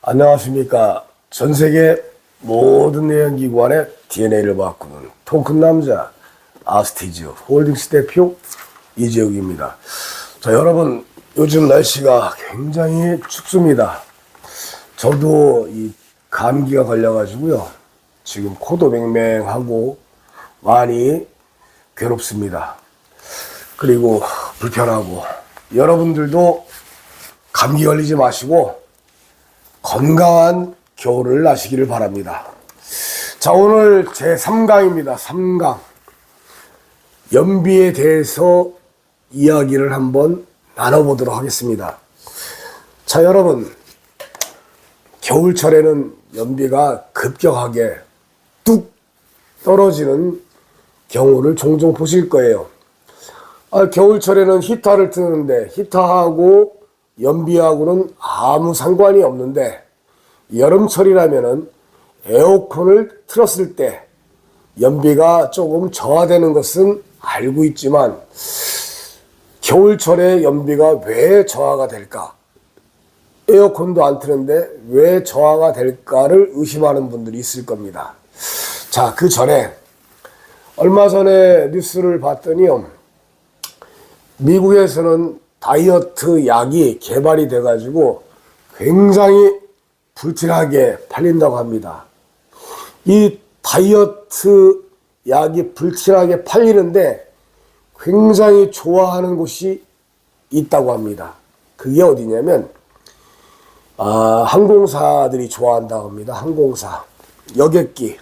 안녕하십니까. 전 세계 모든 내연기관의 DNA를 바꾸는 통큰 남자 아스티즈 홀딩스 대표 이재욱입니다. 자, 여러분, 요즘 날씨가 굉장히 춥습니다. 저도 이 감기가 걸려가지고요. 지금 코도 맹맹하고 많이 괴롭습니다. 그리고 불편하고, 여러분들도 감기 걸리지 마시고 건강한 겨울을 나시기를 바랍니다. 자, 오늘 제 3강입니다. 3강. 연비에 대해서 이야기를 한번 나눠보도록 하겠습니다. 자, 여러분, 겨울철에는 연비가 급격하게 뚝 떨어지는 경우를 종종 보실 거예요. 겨울철에는 히터를 트는데 히터하고 연비하고는 아무 상관이 없는데, 여름철이라면은 에어컨을 틀었을 때 연비가 조금 저하되는 것은 알고 있지만, 겨울철에 연비가 왜 저하가 될까? 에어컨도 안 트는데 왜 저하가 될까를 의심하는 분들이 있을 겁니다. 자, 그 전에 얼마 전에 뉴스를 봤더니요, 미국에서는 다이어트 약이 개발이 돼가지고 굉장히 불티나게 팔린다고 합니다. 이 다이어트 약이 불티나게 팔리는데 굉장히 좋아하는 곳이 있다고 합니다. 그게 어디냐면 항공사들이 좋아한다고 합니다. 항공사, 여객기,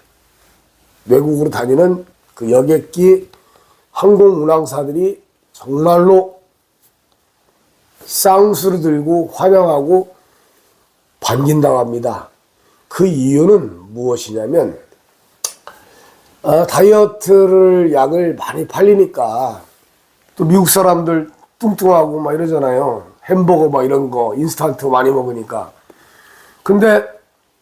외국으로 다니는 그 여객기 항공 운항사들이 정말로 쌍수를 들고 환영하고 반긴다고 합니다. 그 이유는 무엇이냐면, 다이어트를 약을 많이 팔리니까 또 미국 사람들 뚱뚱하고 막 이러잖아요. 햄버거 막 이런 거 인스턴트 많이 먹으니까. 근데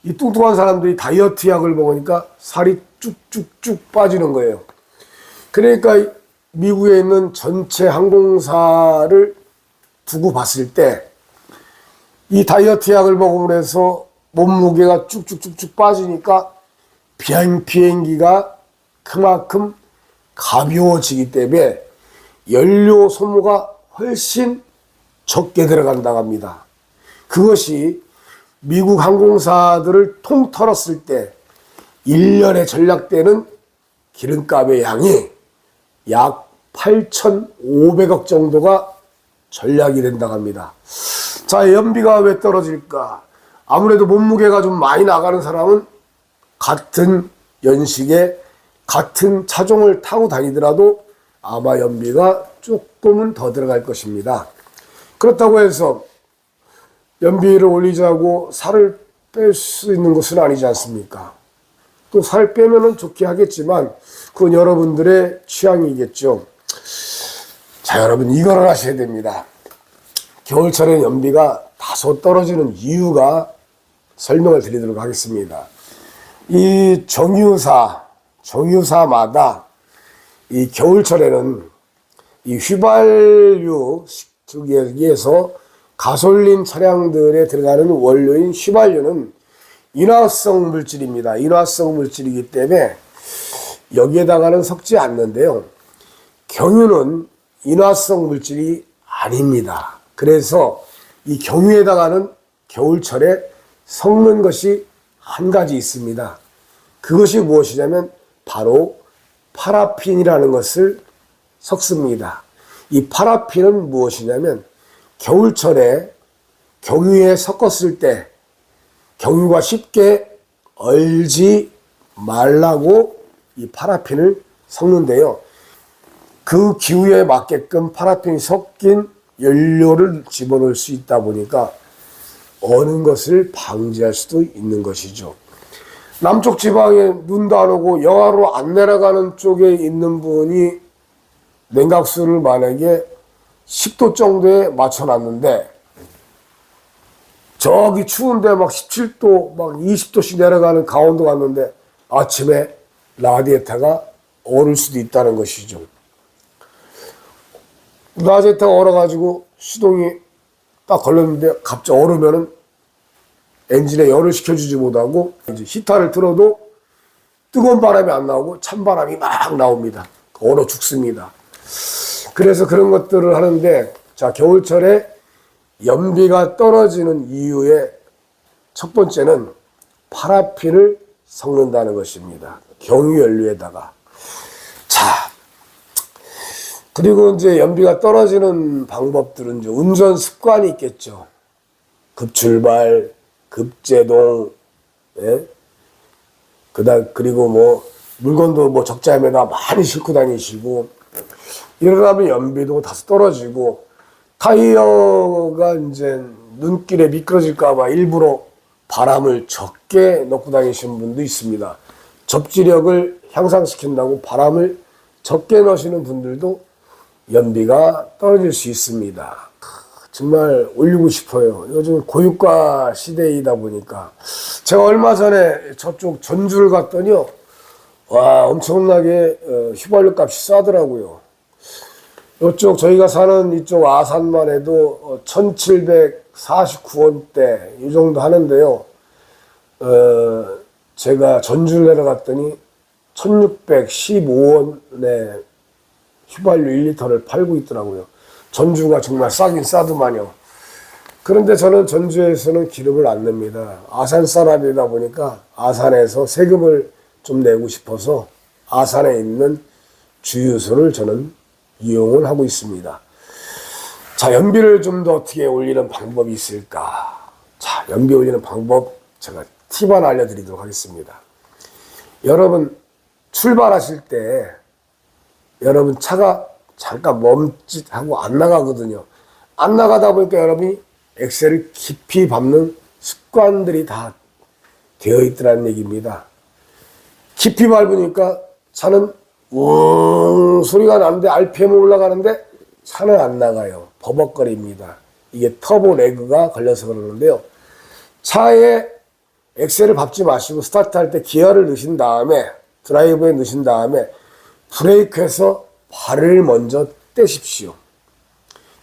이 뚱뚱한 사람들이 다이어트 약을 먹으니까 살이 쭉쭉쭉 빠지는 거예요. 그러니까 미국에 있는 전체 항공사를 두고 봤을 때 이 다이어트 약을 먹음으로 해서 몸무게가 쭉쭉쭉쭉 빠지니까 비행기가 그만큼 가벼워지기 때문에 연료 소모가 훨씬 적게 들어간다고 합니다. 그것이 미국 항공사들을 통틀었을 때 1년에 절약되는 기름값의 양이 약 8,500억 정도가 전략이 된다고 합니다. 자, 연비가 왜 떨어질까? 아무래도 몸무게가 좀 많이 나가는 사람은 같은 연식에 같은 차종을 타고 다니더라도 아마 연비가 조금은 더 들어갈 것입니다. 그렇다고 해서 연비를 올리자고 살을 뺄 수 있는 것은 아니지 않습니까? 또 살 빼면은 좋게 하겠지만 그건 여러분들의 취향이겠죠. 자, 여러분, 이걸 하셔야 됩니다. 겨울철에 연비가 다소 떨어지는 이유가 설명을 드리도록 하겠습니다. 이 정유사마다 이 겨울철에는 이 휘발유 쪽에서 가솔린 차량들에 들어가는 원료인 휘발유는 인화성 물질입니다. 인화성 물질이기 때문에 여기에다가는 섞지 않는데요. 경유는 인화성 물질이 아닙니다. 그래서 이 경유에다가는 겨울철에 섞는 것이 한 가지 있습니다. 그것이 무엇이냐면 바로 파라핀이라는 것을 섞습니다. 이 파라핀은 무엇이냐면 겨울철에 경유에 섞었을 때 경유가 쉽게 얼지 말라고 이 파라핀을 섞는데요. 그 기후에 맞게끔 파라핀이 섞인 연료를 집어넣을 수 있다 보니까 어는 것을 방지할 수도 있는 것이죠. 남쪽 지방에 눈도 안 오고 영하로 안 내려가는 쪽에 있는 분이 냉각수를 만약에 10도 정도에 맞춰놨는데 저기 추운데 막 17도 막 20도씩 내려가는 강원도 갔는데 아침에 라디에이터가 얼을 수도 있다는 것이죠. 라디에이터가 얼어가지고 시동이 딱 걸렸는데 갑자기 얼으면은 엔진에 열을 식혀주지 못하고 이제 히터를 틀어도 뜨거운 바람이 안 나오고 찬바람이 막 나옵니다. 얼어 죽습니다. 그래서 그런 것들을 하는데, 자, 겨울철에 연비가 떨어지는 이유의 첫 번째는 파라핀을 섞는다는 것입니다. 경유연료에다가. 자, 그리고 이제 연비가 떨어지는 방법들은 이제 운전 습관이 있겠죠. 급출발, 급제동, 예? 그리고 뭐, 물건도 뭐 적재함에다 많이 싣고 다니시고, 이러다면 연비도 다소 떨어지고, 타이어가 이제 눈길에 미끄러질까봐 일부러 바람을 적게 넣고 다니시는 분도 있습니다. 접지력을 향상시킨다고 바람을 적게 넣으시는 분들도 연비가 떨어질 수 있습니다. 정말 올리고 싶어요. 요즘 고유가 시대이다 보니까. 제가 얼마 전에 저쪽 전주를 갔더니요, 와, 엄청나게 휘발유 값이 싸더라고요. 이쪽 저희가 사는 이쪽 아산만 해도 1749원대 이 정도 하는데요. 제가 전주를 내려갔더니 1615원에 휘발유 1리터를 팔고 있더라고요. 전주가 정말 싸긴 싸더만요. 그런데 저는 전주에서는 기름을 안 냅니다. 아산 사람이다 보니까 아산에서 세금을 좀 내고 싶어서 아산에 있는 주유소를 저는 이용을 하고 있습니다. 자, 연비를 좀 더 어떻게 올리는 방법이 있을까? 자, 연비 올리는 방법 제가 팁 하나 알려드리도록 하겠습니다. 여러분 출발하실 때 여러분 차가 잠깐 멈칫하고 안 나가거든요. 안 나가다 보니까 여러분이 엑셀을 깊이 밟는 습관들이 다 되어 있더라는 얘기입니다. 깊이 밟으니까 차는 웅 소리가 나는데 RPM 올라가는데 차는 안 나가요. 버벅거립니다. 이게 터보 레그가 걸려서 그러는데요. 차에 엑셀을 밟지 마시고 스타트할 때 기어를 넣으신 다음에 드라이브에 넣으신 다음에 브레이크에서 발을 먼저 떼십시오.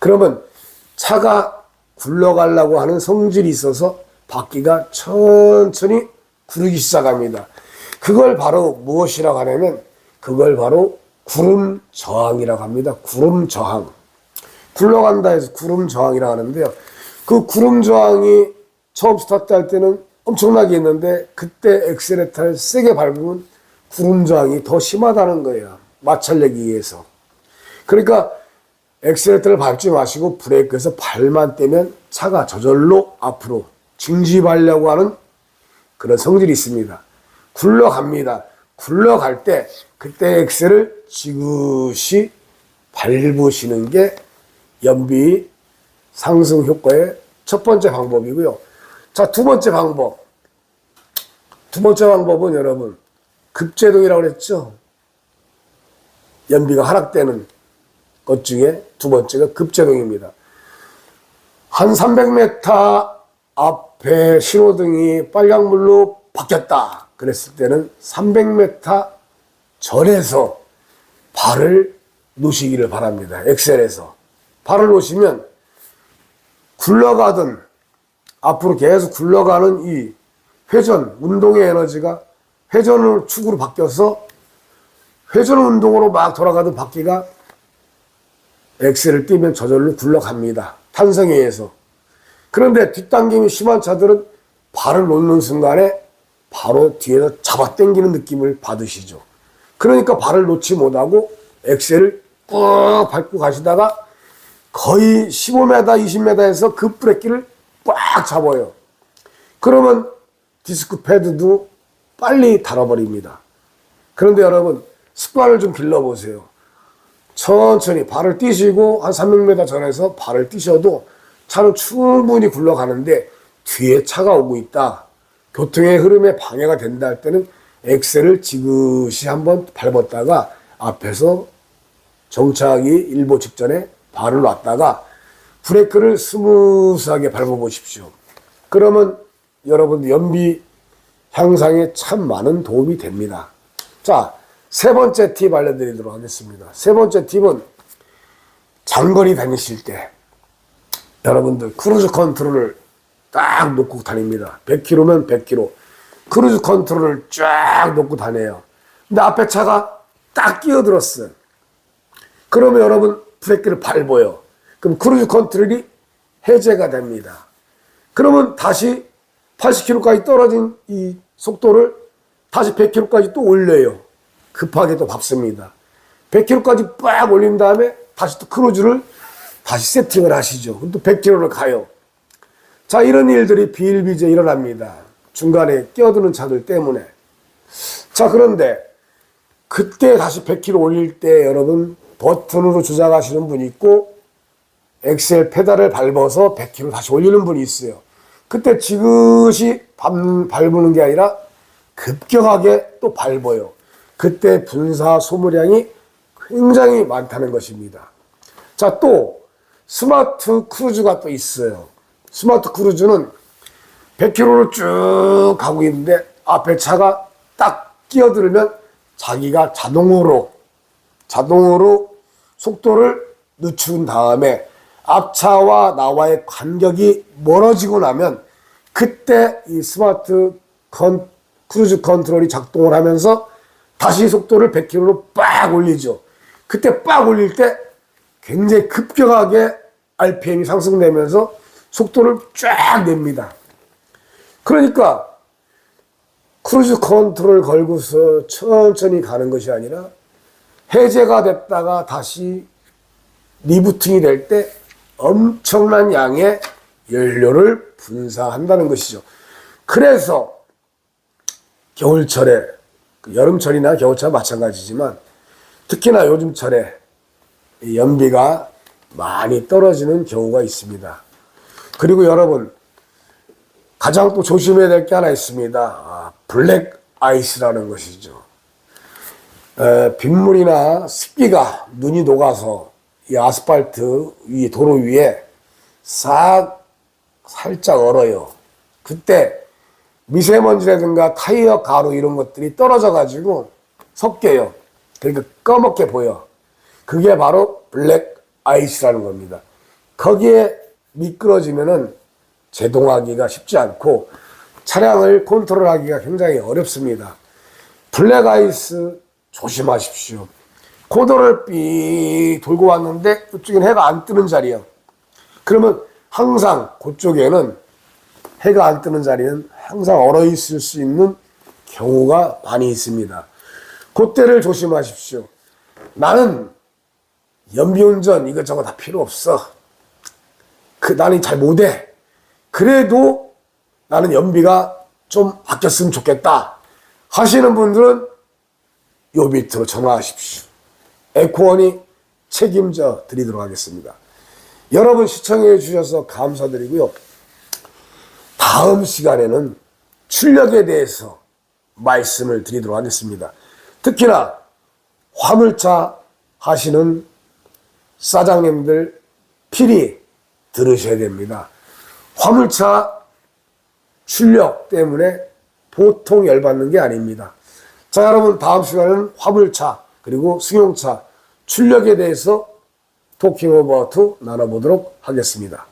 그러면 차가 굴러가려고 하는 성질이 있어서 바퀴가 천천히 구르기 시작합니다. 그걸 바로 무엇이라고 하냐면 그걸 바로 구름 저항이라고 합니다. 구름 저항. 굴러간다 해서 구름 저항이라고 하는데요. 그 구름 저항이 처음 스타트할 때는 엄청나게 있는데 그때 엑셀레터를 세게 밟으면 구름 저항이 더 심하다는 거예요. 마찰내기 위해서. 그러니까 엑셀레터를 밟지 마시고 브레이크에서 발만 떼면 차가 저절로 앞으로 증집하려고 하는 그런 성질이 있습니다. 굴러갑니다. 굴러갈 때 그때 엑셀을 지그시 밟으시는 게 연비 상승 효과의 첫 번째 방법이고요. 자, 두 번째 방법. 두 번째 방법은 여러분 급제동이라고 그랬죠. 연비가 하락되는 것 중에 두 번째가 급제동입니다. 한 300m 앞에 신호등이 빨간불로 바뀌었다 그랬을 때는 300m 전에서 발을 놓으시기를 바랍니다. 엑셀에서 발을 놓으시면 굴러가던 앞으로 계속 굴러가는 이 회전 운동의 에너지가 회전을 축으로 바뀌어서 회전 운동으로 막 돌아가던 바퀴가 엑셀을 띄면 저절로 굴러갑니다. 탄성에 의해서. 그런데 뒷당김이 심한 차들은 발을 놓는 순간에 바로 뒤에서 잡아당기는 느낌을 받으시죠. 그러니까 발을 놓지 못하고 엑셀을 꾹 밟고 가시다가 거의 15m, 20m에서 그 브레이크를 꽉 잡아요. 그러면 디스크 패드도 빨리 닳아버립니다. 그런데 여러분 습관을 좀 길러보세요. 천천히 발을 띄시고 한 300m 전에서 발을 띄셔도 차는 충분히 굴러가는데 뒤에 차가 오고 있다. 교통의 흐름에 방해가 된다 할 때는 엑셀을 지그시 한번 밟았다가 앞에서 정차하기 일보 직전에 발을 놨다가 브레이크를 스무스하게 밟아보십시오. 그러면 여러분 연비 향상에 참 많은 도움이 됩니다. 자, 세 번째 팁 알려드리도록 하겠습니다. 세 번째 팁은 장거리 다니실 때 여러분들 크루즈 컨트롤을 딱 놓고 다닙니다. 100km면 100km. 크루즈 컨트롤을 쫙 놓고 다녀요. 근데 앞에 차가 딱 끼어들었어요. 그러면 여러분 브레이크를 밟아요. 그럼 크루즈 컨트롤이 해제가 됩니다. 그러면 다시 80km까지 떨어진 이 속도를 다시 100km까지 또 올려요. 급하게 또 밟습니다. 100km까지 빡 올린 다음에 다시 또 크루즈를 다시 세팅을 하시죠. 그럼 또 100km를 가요. 자, 이런 일들이 비일비재 일어납니다. 중간에 끼어드는 차들 때문에. 자, 그런데 그때 다시 100km 올릴 때 여러분 버튼으로 조작하시는 분이 있고 엑셀 페달을 밟아서 100km 다시 올리는 분이 있어요. 그때 지그시 밟는 게 아니라 급격하게 또 밟아요. 그때 분사 소모량이 굉장히 많다는 것입니다. 자, 또 스마트 크루즈가 또 있어요. 스마트 크루즈는 100km를 쭉 가고 있는데 앞에 차가 딱 끼어들면 자기가 자동으로 속도를 늦춘 다음에 앞차와 나와의 간격이 멀어지고 나면 그때 이 스마트 크루즈 컨트롤이 작동을 하면서 다시 속도를 100km로 빡 올리죠. 그때 빡 올릴 때 굉장히 급격하게 RPM이 상승되면서 속도를 쫙 냅니다. 그러니까 크루즈 컨트롤 걸고서 천천히 가는 것이 아니라 해제가 됐다가 다시 리부팅이 될 때 엄청난 양의 연료를 분사한다는 것이죠. 그래서 겨울철에, 여름철이나 겨울철 마찬가지지만 특히나 요즘철에 연비가 많이 떨어지는 경우가 있습니다. 그리고 여러분 가장 또 조심해야 될 게 하나 있습니다. 블랙 아이스라는 것이죠. 빗물이나 습기가 눈이 녹아서 이 아스팔트 위 도로 위에 살짝 얼어요. 그때 미세먼지라든가 타이어 가루 이런 것들이 떨어져 가지고 섞여요. 그러니까 검게 보여. 그게 바로 블랙 아이스라는 겁니다. 거기에 미끄러지면은 제동하기가 쉽지 않고 차량을 컨트롤하기가 굉장히 어렵습니다. 블랙 아이스 조심하십시오. 코너를 삐 돌고 왔는데 이쪽엔 해가 안 뜨는 자리야. 그러면 항상 그쪽에는 해가 안 뜨는 자리는 항상 얼어 있을 수 있는 경우가 많이 있습니다. 그때를 조심하십시오. 나는 연비운전 이것저것 다 필요 없어. 나는 잘 못해. 그래도 나는 연비가 좀 아꼈으면 좋겠다 하시는 분들은 요 밑으로 전화하십시오. 에코원이 책임져 드리도록 하겠습니다. 여러분 시청해 주셔서 감사드리고요. 다음 시간에는 출력에 대해서 말씀을 드리도록 하겠습니다. 특히나 화물차 하시는 사장님들 필히 들으셔야 됩니다. 화물차 출력 때문에 보통 열받는 게 아닙니다. 자, 여러분 다음 시간에는 화물차 그리고 승용차 출력에 대해서 토킹 오버 투 나눠보도록 하겠습니다.